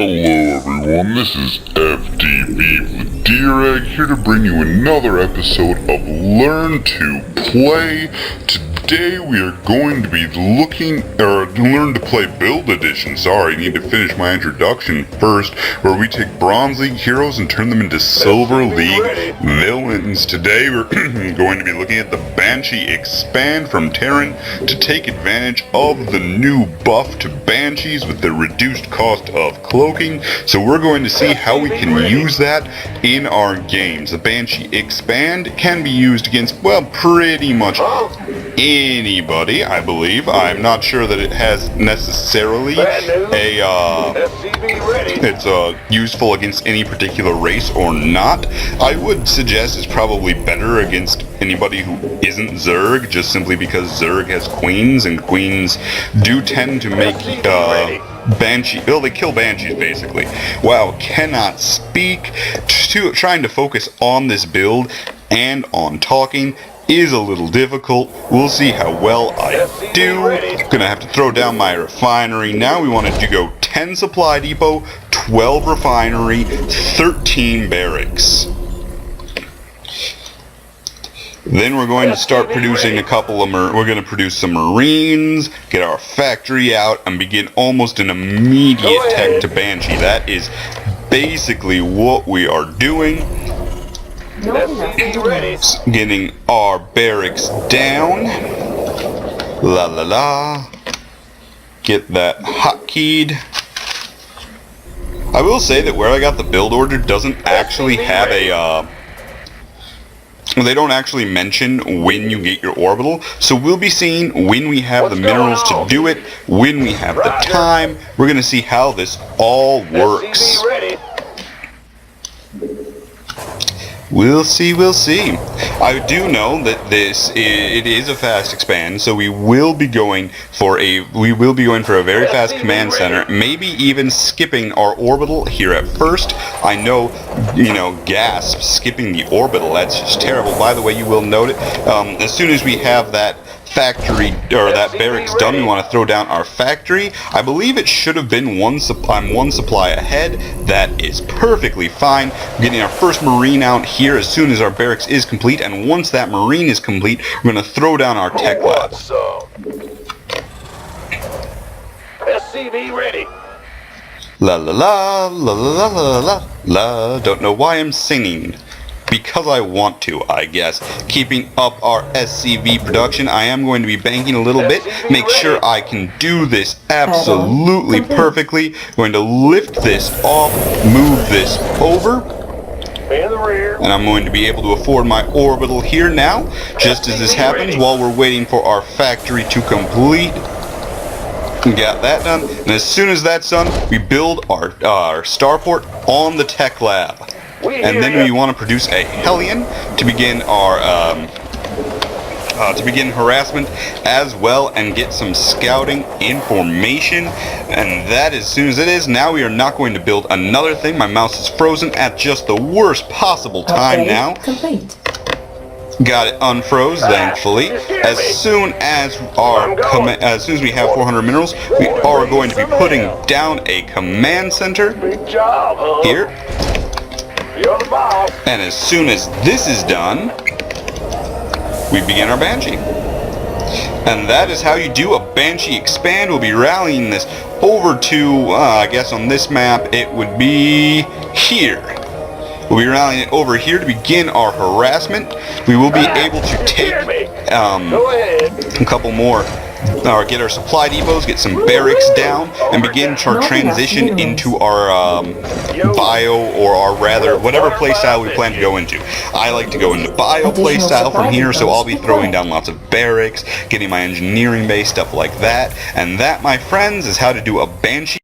Hello everyone, this is FDB vladerag here to bring you another episode of Learn to Play. Today we are going to be Learn to Play Build Edition. Sorry, I need to finish my introduction first, where we take Bronze League heroes and turn them into Silver League villains. Today we're going to be looking at the Banshee expand from Terran to take advantage of the new buff to Banshees with the reduced cost of cloaking. So we're going to see how we can use that in our games. The Banshee expand can be used against, well, pretty much anybody, I believe. I'm not sure that it has necessarily it's useful against any particular race or not. I would suggest it's probably better against anybody who isn't Zerg, just simply because Zerg has queens, and queens do tend to make Banshee, well, they kill Banshees basically. Wow, cannot speak. Trying to focus on this build and on talking is a little difficult. We'll see how well I do. Gonna have to throw down my refinery. Now we wanted to go 10 supply depot, 12 refinery, 13 barracks. Then we're going to start producing a couple of we're going to produce some Marines, get our factory out, and begin almost an immediate tech to Banshee. That is basically what we are doing. Getting our barracks down. La la la. Get that hotkeyed. I will say that where I got the build order doesn't actually have a they don't actually mention when you get your orbital, so we'll be seeing when we have the minerals to do it, when we have the time. We're going to see how this all works. We'll see, we'll see. I do know that it is a fast expand, so we will be going for a very fast command center, maybe even skipping our orbital here at first. I know, gasp, skipping the orbital, that's just terrible. By the way, you will note it, as soon as we have that factory, or that barracks done, we want to throw down our factory. I believe it should have been one supply ahead. That is perfectly fine. We're getting our first Marine out here as soon as our barracks is complete, and once that Marine is complete, we're going to throw down our tech lab. SCV ready. La la la la la la la la. Don't know why I'm singing. Because I want to, I guess. Keeping up our SCV production. I am going to be banking a little bit. Make sure I can do this absolutely perfectly. Going to lift this off, move this over. And I'm going to be able to afford my orbital here now. Just as this happens, while we're waiting for our factory to complete. Got that done. And as soon as that's done, we build our starport on the tech lab. And then we want to produce a Hellion to begin our harassment as well, and get some scouting information. And that, as soon as it is, now we are not going to build another thing. My mouse is frozen at just the worst possible time now. Complete. Got it unfroze, thankfully. As soon as we have 400 minerals, we are going to be putting down a command center here. And as soon as this is done, we begin our Banshee. And that is how you do a Banshee expand. We'll be rallying this over to, I guess on this map, it would be here. We'll be rallying it over here to begin our harassment. We will be able to take a couple more, or get our supply depots, get some barracks down, and begin our transition into our bio, or our whatever playstyle we plan to go into. I like to go into bio playstyle from here, so I'll be throwing down lots of barracks, getting my engineering base, stuff like that. And that, my friends, is how to do a Banshee